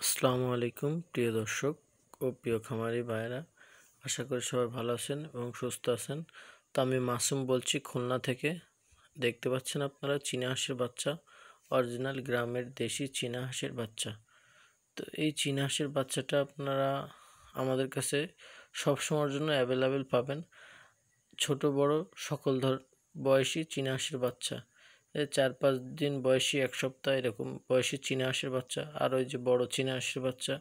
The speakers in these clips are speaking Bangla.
আসসালামু আলাইকুম প্রিয় দর্শক ও প্রিয় খামারি ভাইয়েরা, আশা করি সবাই ভালো আছেন এবং সুস্থ আছেন। তো আমি মাসুম বলছি খুলনা থেকে। দেখতে পাচ্ছেন আপনারা চীনা হাঁসের বাচ্চা, অরিজিনাল গ্রামের দেশি চীনা হাঁসের বাচ্চা। তো এই চীনা হাঁসের বাচ্চাটা আপনারা আমাদের কাছে সব সময়ের জন্য অ্যাভেলেবেল পাবেন। ছোট বড় সকল বয়সী চীনা হাঁসের বাচ্চা, 4-5 দিন বয়সী, 1 সপ্তাহ এরকম বয়সী চীনা হাঁসের বাচ্চা, আর ওই যে বড় চীনা হাঁসের বাচ্চা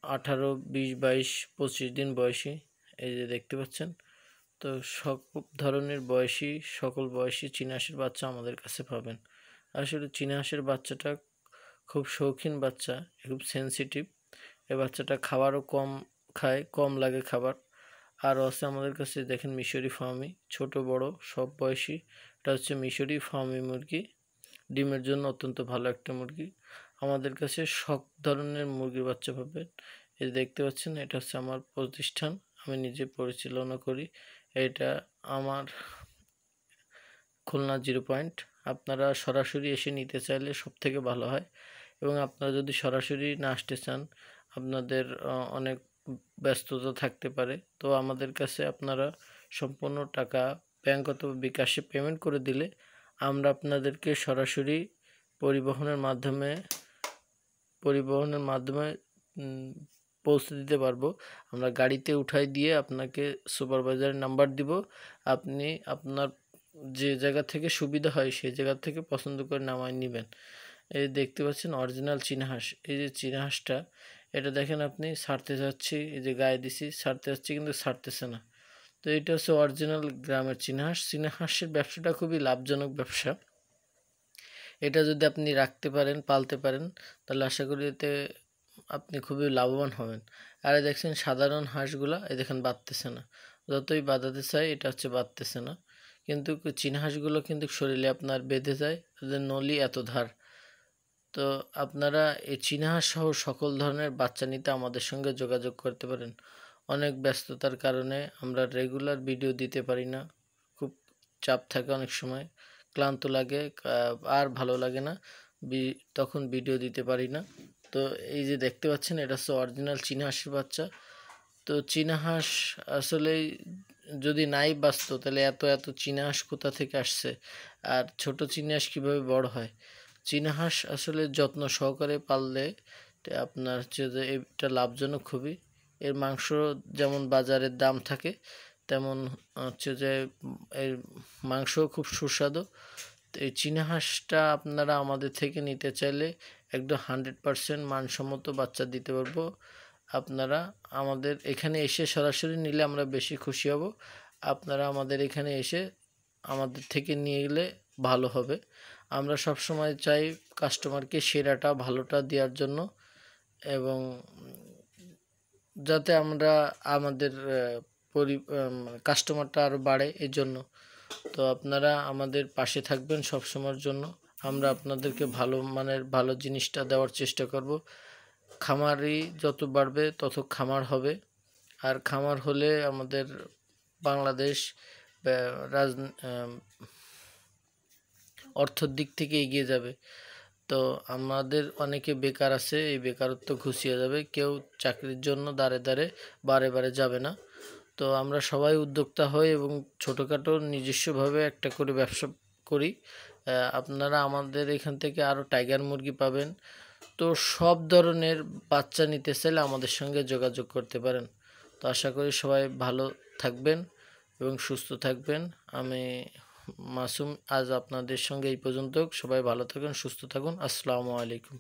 18, 20, 22, 25 দিন বয়সী, এই যে দেখতে পাচ্ছেন। তো সব ধরনের বয়সী, সকল বয়সী চীনা হাঁসের বাচ্চা আমাদের কাছে পাবেন। আসলে চীনা হাঁসের বাচ্চাটা খুব শৌখিন বাচ্চা, খুব সেন্সিটিভ। এই বাচ্চাটা খাবারও কম খায়, কম লাগে খাবার। আরও আছে আমাদের কাছে, দেখেন মিশরি ফার্মি, ছোট বড় সব বয়সী। এটা হচ্ছে মিশরি ফার্মি মুরগি, ডিমের জন্য অত্যন্ত ভালো একটা মুরগি। আমাদের কাছে সব ধরনের মুরগির বাচ্চা পাবেন। এই দেখতে পাচ্ছেন, এটা হচ্ছে আমার প্রতিষ্ঠান, আমি নিজে পরিচালনা করি। এটা আমার খুলনা 0 পয়েন্ট। আপনারা সরাসরি এসে নিতে চাইলে সব থেকে ভালো হয়, এবং আপনারা যদি সরাসরি না আসতে চান, আপনাদের অনেক ব্যস্ততা থাকতে পারে, তো আমাদের কাছে আপনারা সম্পূর্ণ টাকা ব্যাংক অথবা বিকাশে পেমেন্ট করে দিলে আমরা আপনাদেরকে সরাসরি পরিবহনের মাধ্যমে পৌঁছে দিতে পারবো। আমরা গাড়িতে উঠাই দিয়ে আপনাকে সুপারভাইজারের নাম্বার দিব, আপনি আপনার যে জায়গা থেকে সুবিধা হয় সেই জায়গা থেকে পছন্দ করে নামায় নেবেন। এই দেখতে পাচ্ছেন অরিজিনাল চীনা হাঁস। এই যে চীনা হাঁসটা, এটা দেখেন আপনি ছাড়তে যাচ্ছি, এই যে গায়ে দিছি, ছাড়তে যাচ্ছি কিন্তু ছাড়তেছে না। তো এটা হচ্ছে অরিজিনাল গ্রামের চীনা হাঁস। চীনা হাঁসের ব্যবসাটা খুবই লাভজনক ব্যবসা। এটা যদি আপনি রাখতে পারেন, পালতে পারেন, তাহলে আশা করি এতে আপনি খুবই লাভবান হবেন। আর দেখছেন সাধারণ হাঁসগুলা, এই দেখেন বাঁধতেছে না, যতই বাঁধাতে চাই এটা হচ্ছে বাঁধতেছে না। কিন্তু চীনা হাঁসগুলো কিন্তু শরীরে আপনার বেঁধে যায়, তাদের নলি এত ধার। তো আপনারা এই চীনা হাঁস সহ সকল ধরনের বাচ্চা নিতে আমাদের সঙ্গে যোগাযোগ করতে পারেন। অনেক ব্যস্ততার কারণে আমরা রেগুলার ভিডিও দিতে পারি না, খুব চাপ থাকে, অনেক সময় ক্লান্ত লাগে, আর ভালো লাগে না, তখন ভিডিও দিতে পারি না। তো এই যে দেখতে পাচ্ছেন, এটা হচ্ছে অরিজিনাল চীনা হাঁসের বাচ্চা। তো চীনা হাঁস আসলে যদি নাই বাঁচতো, তাহলে এত এত চীনা হাঁস কোথা থেকে আসছে, আর ছোট চীনা হাঁস কীভাবে বড় হয়। চীনা হাঁস আসলে যত্ন সহকারে পাললে আপনার হচ্ছে যে এটা লাভজনক খুবই। এর মাংস যেমন বাজারের দাম থাকে, তেমন হচ্ছে যে এর মাংস খুব সুস্বাদু। তো এই চীনা হাঁসটা আপনারা আমাদের থেকে নিতে চাইলে একদম 100% মানসম্মত বাচ্চা দিতে পারবো। আপনারা আমাদের এখানে এসে সরাসরি নিলে আমরা বেশি খুশি হব। আপনারা আমাদের এখানে এসে আমাদের থেকে নিয়ে গেলে ভালো হবে। আমরা সব সময় চাই কাস্টমারকে সেরাটা, ভালোটা দেওয়ার জন্য, এবং যাতে আমরা আমাদের কাস্টমারটা আরও বাড়ে এই জন্য। তো আপনারা আমাদের পাশে থাকবেন সব সময়ের জন্য। আমরা আপনাদেরকে ভালো মানের ভালো জিনিসটা দেওয়ার চেষ্টা করব। খামারি যত বাড়বে তত খামার হবে, আর খামার হলে আমাদের বাংলাদেশ অর্থের দিক থেকে এগিয়ে যাবে। তো আমাদের অনেকে বেকার আছে, এই বেকারত্ব ঘুষিয়ে যাবে, কেউ চাকরির জন্য দাঁড়ে দাঁড়ে বারে বারে যাবে না। তো আমরা সবাই উদ্যোক্তা হই এবং ছোটোখাটো নিজস্বভাবে একটা করে ব্যবসা করি। আপনারা আমাদের এখান থেকে আরও টাইগার মুরগি পাবেন। তো সব ধরনের বাচ্চা নিতে চাইলে আমাদের সঙ্গে যোগাযোগ করতে পারেন। তো আশা করি সবাই ভালো থাকবেন এবং সুস্থ থাকবেন। আমি মাসুম আজ আপনাদের সঙ্গে এই পর্যন্ত। সবাই ভালো থাকুন, সুস্থ থাকুন। আসসালামু আলাইকুম।